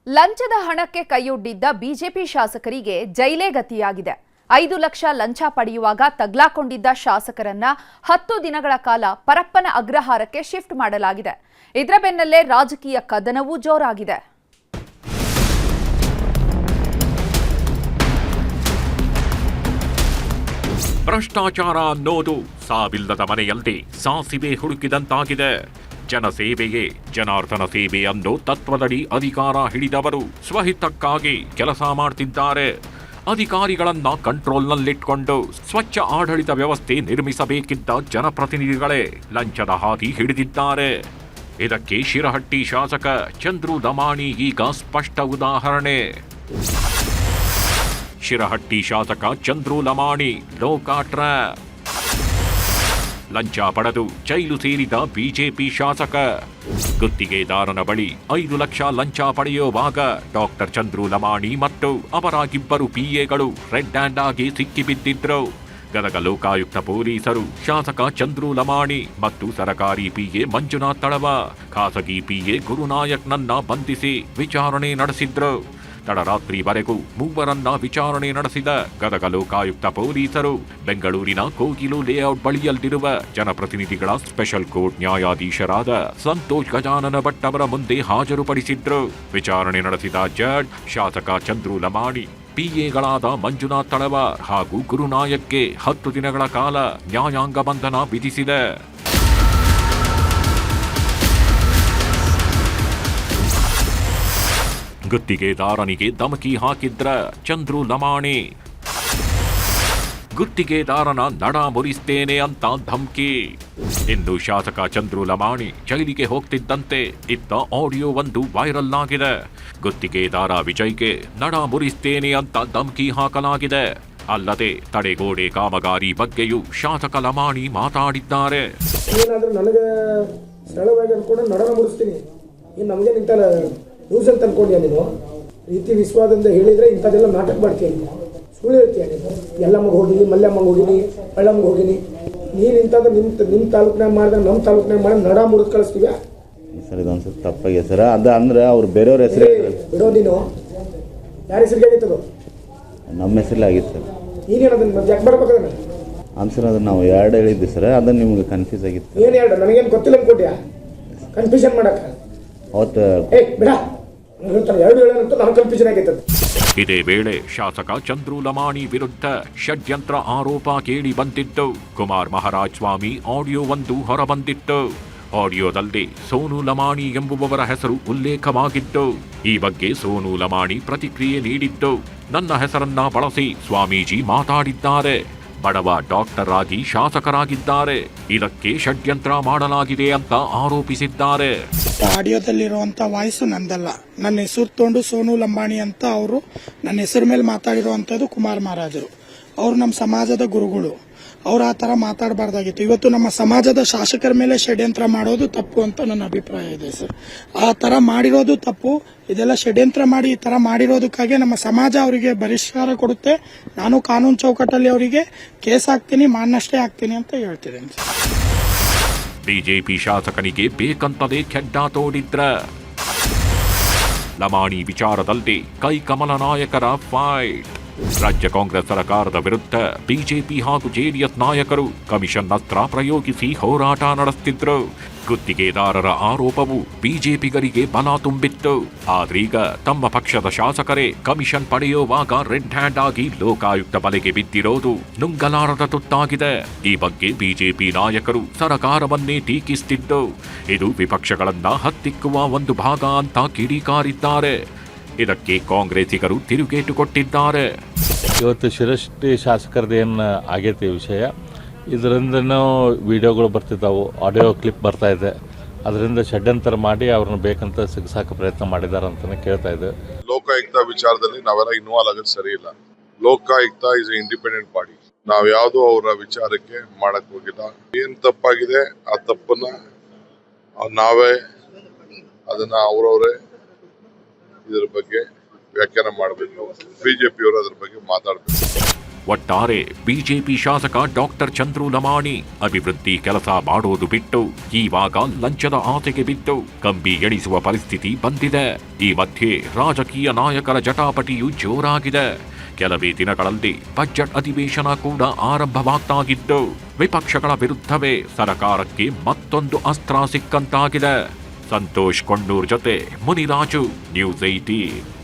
ಲಂಚದ ಹಣಕ್ಕೆ ಕೈಯೊಡ್ಡಿದ್ದ ಬಿಜೆಪಿ ಶಾಸಕರಿಗೆ ಜೈಲೇ ಗತಿಯಾಗಿದೆ. 5 ಲಕ್ಷ ಲಂಚ ಪಡೆಯುವಾಗ ತಗ್ಲಾಕೊಂಡಿದ್ದ ಶಾಸಕರನ್ನ 10 ದಿನಗಳ ಕಾಲ ಪರಪ್ಪನ ಅಗ್ರಹಾರಕ್ಕೆ ಶಿಫ್ಟ್ ಮಾಡಲಾಗಿದೆ. ಇದರ ಬೆನ್ನಲ್ಲೇ ರಾಜಕೀಯ ಕದನವೂ ಜೋರಾಗಿದೆ. ಭ್ರಷ್ಟಾಚಾರ ಅನ್ನೋದು ಸಾವಿಲ್ಲದ ಮನೆಯಲ್ಲಿ ಸಾಸಿವೆ ಹುಡುಕಿದಂತಾಗಿದೆ. ಜನಸೇವೆಯೇ ಜನಾರ್ದನ ಸೇವೆ ಅನ್ನೋ ತತ್ವದಡಿ ಅಧಿಕಾರ ಹಿಡಿದವರು ಸ್ವಹಿತಕ್ಕಾಗಿ ಕೆಲಸ ಮಾಡ್ತಿದ್ದಾರೆ. ಅಧಿಕಾರಿಗಳನ್ನ ಕಂಟ್ರೋಲ್ನಲ್ಲಿಟ್ಕೊಂಡು ಸ್ವಚ್ಛ ಆಡಳಿತ ವ್ಯವಸ್ಥೆ ನಿರ್ಮಿಸಬೇಕಿದ್ದ ಜನಪ್ರತಿನಿಧಿಗಳೇ ಲಂಚದ ಹಾದಿ ಹಿಡಿದಿದ್ದಾರೆ. ಇದಕ್ಕೆ ಶಿರಹಟ್ಟಿ ಶಾಸಕ ಚಂದ್ರು ಲಮಾಣಿ ಈಗ ಸ್ಪಷ್ಟ ಉದಾಹರಣೆ. ಶಿರಹಟ್ಟಿ ಶಾಸಕ ಚಂದ್ರು ಲಮಾಣಿ ಲೋಕಾಟ್ರ ಲಂಚ ಪಡೆದು ಜೈಲು ಸೇರಿದ ಬಿಜೆಪಿ ಶಾಸಕ. ಗುತ್ತಿಗೆದಾರನ ಬಳಿ 5 ಲಕ್ಷ ಲಂಚ ಪಡೆಯುವಾಗ ಡಾಕ್ಟರ್ ಚಂದ್ರು ಲಮಾಣಿ ಮತ್ತು ಅವರಾಗಿಬ್ಬರು ಪಿಎಗಳು ರೆಡ್ ಹ್ಯಾಂಡ್ ಆಗಿ ಸಿಕ್ಕಿಬಿದ್ದಿದ್ರು. ಗದಗ ಲೋಕಾಯುಕ್ತ ಪೊಲೀಸರು ಶಾಸಕ ಚಂದ್ರು ಲಮಾಣಿ ಮತ್ತು ಸರಕಾರಿ ಪಿಎ ಮಂಜುನಾಥ್ ತಳವ, ಖಾಸಗಿ ಪಿಎ ಗುರುನಾಯಕ್ನನ್ನ ಬಂಧಿಸಿ ವಿಚಾರಣೆ ನಡೆಸಿದ್ರು. ತಡರಾತ್ರಿವರೆಗೂ ಮೂವರನ್ನ ವಿಚಾರಣೆ ನಡೆಸಿದ ಗದಗ ಲೋಕಾಯುಕ್ತ ಪೊಲೀಸರು ಬೆಂಗಳೂರಿನ ಕೋಗಿಲು ಲೇಔಟ್ ಬಳಿಯಲ್ಲಿರುವ ಜನಪ್ರತಿನಿಧಿಗಳ ಸ್ಪೆಷಲ್ ಕೋರ್ಟ್ ನ್ಯಾಯಾಧೀಶರಾದ ಸಂತೋಷ್ ಗಜಾನನ ಭಟ್ ಅವರ ಮುಂದೆ ಹಾಜರುಪಡಿಸಿದ್ರು. ವಿಚಾರಣೆ ನಡೆಸಿದ ಜಡ್ಜ್ ಶಾಸಕ ಚಂದ್ರು ಲಮಾಣಿ, ಪಿಎಗಳಾದ ಮಂಜುನಾಥ್ ತಳವಾರ್ ಹಾಗೂ ಗುರುನಾಯಕ್ಗೆ 10 ದಿನಗಳ ಕಾಲ ನ್ಯಾಯಾಂಗ ಬಂಧನ ವಿಧಿಸಿದೆ. ಗುತ್ತಿಗೆದಾರನಿಗೆ ಧಮಕಿ ಹಾಕಿದ್ರ ಚಂದ್ರು ಲಮಾಣಿ. ಗುತ್ತಿಗೆದಾರನ ನಡ ಮುರಿಸ್ತೇನೆ ಅಂತ ಧಮಕಿ. ಇನ್ನು ಶಾಸಕ ಚಂದ್ರು ಲಮಾಣಿ ಜೈಲಿಗೆ ಹೋಗ್ತಿದ್ದಂತೆ ಇದ್ದ ಆಡಿಯೋ ಒಂದು ವೈರಲ್ ಆಗಿದೆ. ಗುತ್ತಿಗೆದಾರ ವಿಜಯ್ಗೆ ನಡ ಮುರಿಸ್ತೇನೆ ಅಂತ ಧಮಕಿ ಹಾಕಲಾಗಿದೆ. ಅಲ್ಲದೆ ತಡೆಗೋಡೆ ಕಾಮಗಾರಿ ಬಗ್ಗೆಯೂ ಶಾಸಕ ಲಮಾಣಿ ಮಾತಾಡಿದ್ದಾರೆ. ಏನಾದ್ರೂ ನನಗೆ ಸರಳವಾಗಿ ಅನ್ಕೊಂಡು ನಡನ ಮುರಿಸ್ತೀನಿ, ಇನ್ನು ನಮಗೆ ನಿಂತಲ್ಲ ನ್ಯೂಸ್ ಅಂತ ಅನ್ಕೊಂಡ್ಯಾ ನೀನು? ರೀತಿ ವಿಶ್ವಾಸದಿಂದ ಹೇಳಿದ್ರೆ ಇಂಥದ್ದೆಲ್ಲ ನಾಟಕ ಮಾಡ್ತೀಯ, ಸುಳ್ಳು ಹೇಳ್ತೀಯ ನೀನು. ಎಲ್ಲಮ್ಮಗೆ ಹೋಗಿನಿ, ಮಲ್ಲಮ್ಮಂಗೆ ಹೋಗಿನಿ, ಹಳ್ಳಮ್ಮಗೆ ಹೋಗಿನಿ. ನೀನು ಇಂಥದ್ದು ನಿಮ್ಮ ತಾಲೂಕಿನಾಗ ಮಾಡಿದ್ರೆ ನಮ್ಮ ತಾಲೂಕಿನಾಗ ಮಾಡಿ ನಡ ಮುರಿದು ಕಳಿಸ್ತೀವ ಸರ್. ಇದೊಂದು ತಪ್ಪಾಗಿದೆ ಸರ್. ಅದು ಅಂದ್ರೆ ಅವ್ರು ಬೇರೆಯವ್ರ ಹೆಸರು ಬಿಡೋ. ನೀನು ಯಾರ ಹೆಸರಿಗೆ ಆಗಿತ್ತದು? ನಮ್ಮ ಹೆಸರಲ್ಲಿ ಆಗಿತ್ತು ಸರ್. ನೀನೇನದನ್ನ ಯಾಕೆ ಬರ್ಬೇಕದನ್ನ? ಆನ್ಸರ್ ಅದನ್ನು ನಾವು 2 ಹೇಳಿದ್ವಿ ಸರ್. ಅದನ್ನು ನಿಮ್ಗೆ ಕನ್ಫ್ಯೂಸ್ ಆಗಿತ್ತು. ಏನು 2? ನನಗೇನು ಗೊತ್ತಿಲ್ಲ ಅನ್ಕೊಟ್ಯಾ ಕನ್ಫ್ಯೂಷನ್ ಮಾಡಕ್ಕೆ? ಅವತ್ತು ಬಿಡ, 2 ಹೇಳಂತೂ ನನಗೆ ಕನ್ಫ್ಯೂಷನ್ ಆಗೈತೆ. ಇದೇ ವೇಳೆ ಶಾಸಕ ಚಂದ್ರು ಲಮಾಣಿ ವಿರುದ್ಧ ಷಡ್ಯಂತ್ರ ಆರೋಪ ಕೇಳಿ ಬಂದಿದ್ದು. ಕುಮಾರ್ ಮಹಾರಾಜ್ ಸ್ವಾಮಿ ಆಡಿಯೋ ಒಂದು ಹೊರಬಂದಿತ್ತು. ಆಡಿಯೋದಲ್ಲಿ ಸೋನು ಲಮಾಣಿ ಎಂಬುವವರ ಹೆಸರು ಉಲ್ಲೇಖವಾಗಿತ್ತು. ಈ ಬಗ್ಗೆ ಸೋನು ಲಮಾಣಿ ಪ್ರತಿಕ್ರಿಯೆ ನೀಡಿದ್ದು, ನನ್ನ ಹೆಸರನ್ನ ಬಳಸಿ ಸ್ವಾಮೀಜಿ ಮಾತಾಡಿದ್ದಾರೆ. ಬಡವ ಡಾಕ್ಟರ್ ಆಗಿ ಶಾಸಕರಾಗಿದ್ದಾರೆ. ಇದಕ್ಕೆ ಷಡ್ಯಂತ್ರ ಮಾಡಲಾಗಿದೆ ಅಂತ ಆರೋಪಿಸಿದ್ದಾರೆ. ಆಡಿಯೋದಲ್ಲಿರುವಂತ ವಾಯ್ಸು ನಂದಲ್ಲ. ನನ್ನ ಹೆಸರು ತೊಗೊಂಡು ಸೋನು ಲಂಬಾಣಿ ಅಂತ ಅವರು ನನ್ನ ಹೆಸರು ಮೇಲೆ ಮಾತಾಡಿರುವಂತದ್ದು ಕುಮಾರ್ ಮಹಾರಾಜರು. ಅವರು ನಮ್ಮ ಸಮಾಜದ ಗುರುಗಳು. ಅವ್ರು ಆ ತರ ಮಾತಾಡಬಾರ್ದಾಗಿತ್ತು. ಇವತ್ತು ನಮ್ಮ ಸಮಾಜದ ಶಾಸಕರ ಮೇಲೆ ಷಡ್ಯಂತ್ರ ಮಾಡೋದು ತಪ್ಪು ಅಂತ ನನ್ನ ಅಭಿಪ್ರಾಯ ಇದೆ ಸರ್. ಆ ತರ ಮಾಡಿರೋದು ತಪ್ಪು. ಇದೆಲ್ಲ ಷಡ್ಯಂತ್ರ ಮಾಡಿ ಈ ತರ ಮಾಡಿರೋದಕ್ಕಾಗಿ ನಮ್ಮ ಸಮಾಜ ಅವರಿಗೆ ಬಹಿಷ್ಕಾರ ಕೊಡುತ್ತೆ. ನಾನು ಕಾನೂನು ಚೌಕಟ್ಟಲ್ಲಿ ಅವರಿಗೆ ಕೇಸ್ ಹಾಕ್ತೀನಿ, ಮಾನನಷ್ಟೇ ಹಾಕ್ತೀನಿ ಅಂತ ಹೇಳ್ತಿದ್ದೇನೆ ಸರ್. ಬಿಜೆಪಿ ಶಾಸಕನಿಗೆ ಬೇಕಂತಲೇ ಕೆಡ್ಡ ತೋಡಿದ್ರ. ಲಮಾಣಿ ವಿಚಾರದಲ್ಲಿ ಕೈಕಮಲ ನಾಯಕರ ಫೈಟ್. ರಾಜ್ಯ ಕಾಂಗ್ರೆಸ್ ಸರ್ಕಾರದ ವಿರುದ್ಧ ಬಿಜೆಪಿ ಹಾಗೂ ಜೆಡಿಎಸ್ ನಾಯಕರು ಕಮಿಷನ್ ಅಸ್ತ್ರ ಪ್ರಯೋಗಿಸಿ ಹೋರಾಟ ನಡೆಸುತ್ತಿದ್ರು. ಗುತ್ತಿಗೆದಾರರ ಆರೋಪವು ಬಿಜೆಪಿಗರಿಗೆ ಬಲ ತುಂಬಿತ್ತು. ಆದ್ರೀಗ ತಮ್ಮ ಪಕ್ಷದ ಶಾಸಕರೇ ಕಮಿಷನ್ ಪಡೆಯುವಾಗ ರೆಡ್ ಹ್ಯಾಂಡ್ ಆಗಿ ಲೋಕಾಯುಕ್ತ ಬಲೆಗೆ ಬಿದ್ದಿರೋದು ನುಂಗಲಾರದ ತುತ್ತಾಗಿದೆ. ಈ ಬಗ್ಗೆ ಬಿಜೆಪಿ ನಾಯಕರು ಸರ್ಕಾರವನ್ನೇ ಟೀಕಿಸುತ್ತಿದ್ದು, ಇದು ವಿಪಕ್ಷಗಳನ್ನ ಹತ್ತಿಕ್ಕುವ ಒಂದು ಭಾಗ ಅಂತ ಕಿಡಿಕಾರಿದ್ದಾರೆ. ಇದಕ್ಕೆ ಕಾಂಗ್ರೆಸ್ಸಿಗರು ತಿರುಗೇಟು ಕೊಟ್ಟಿದ್ದಾರೆ. ಇವತ್ತು ಶಿರಹಟ್ಟಿ ಶಾಸಕರದೇನು ಆಗೈತಿ ವಿಷಯ, ಇದರಿಂದನೂ ವಿಡಿಯೋಗಳು ಬರ್ತಿದ್ದಾವೆ, ಆಡಿಯೋ ಕ್ಲಿಪ್ ಬರ್ತಾ ಇದೆ. ಅದರಿಂದ ಷಡ್ಯಂತರ ಮಾಡಿ ಅವ್ರನ್ನ ಬೇಕಂತ ಸಿಗಿಸಾಕ ಪ್ರಯತ್ನ ಮಾಡಿದ್ದಾರೆ ಅಂತಾನೆ ಕೇಳ್ತಾ ಇದೆ. ಲೋಕಾಯುಕ್ತ ವಿಚಾರದಲ್ಲಿ ನಾವೆಲ್ಲ ಇನ್ವಾಲ್ವ್ ಆಗೋದು ಸರಿ ಇಲ್ಲ. Lokayukta is A independent body. ನಾವ್ ಯಾವ್ದು ಅವರ ವಿಚಾರಕ್ಕೆ ಮಾಡಕ್ ಹೋಗಿಲ್ಲ. ಏನ್ ತಪ್ಪಾಗಿದೆ ಆ ತಪ್ಪನ್ನ ನಾವೇ ಅದನ್ನ ಅವರವರೇ ಇದರ ಬಗ್ಗೆ ವ್ಯಾಖ್ಯಾನ ಮಾಡಬೇಕು. ಬಿಜೆಪಿಯವರು ಅದ್ರ ಬಗ್ಗೆ ಮಾತಾಡಬೇಕು. ಒಟ್ಟಾರೆ ಬಿಜೆಪಿ ಶಾಸಕ ಡಾಕ್ಟರ್ ಚಂದ್ರು ಲಮಾಣಿ ಅಭಿವೃದ್ಧಿ ಕೆಲಸ ಮಾಡೋದು ಬಿಟ್ಟು ಈವಾಗ ಲಂಚದ ಆಸೆಗೆ ಬಿದ್ದು ಕಂಬಿ ಎಣಿಸುವ ಪರಿಸ್ಥಿತಿ ಬಂದಿದೆ. ಈ ಮಧ್ಯೆ ರಾಜಕೀಯ ನಾಯಕರ ಜಟಾಪಟಿಯು ಜೋರಾಗಿದೆ. ಕೆಲವೇ ದಿನಗಳಲ್ಲಿ ಬಜೆಟ್ ಅಧಿವೇಶನ ಕೂಡ ಆರಂಭವಾಗ್ತಾಗಿದ್ದು ವಿಪಕ್ಷಗಳ ವಿರುದ್ಧವೇ ಸರ್ಕಾರಕ್ಕೆ ಮತ್ತೊಂದು ಅಸ್ತ್ರ ಸಿಕ್ಕಂತಾಗಿದೆ. ಸಂತೋಷ್ ಕೊಂಡೂರ್ ಜೊತೆ ಮುನಿರಾಜು, ನ್ಯೂಸ್ 18.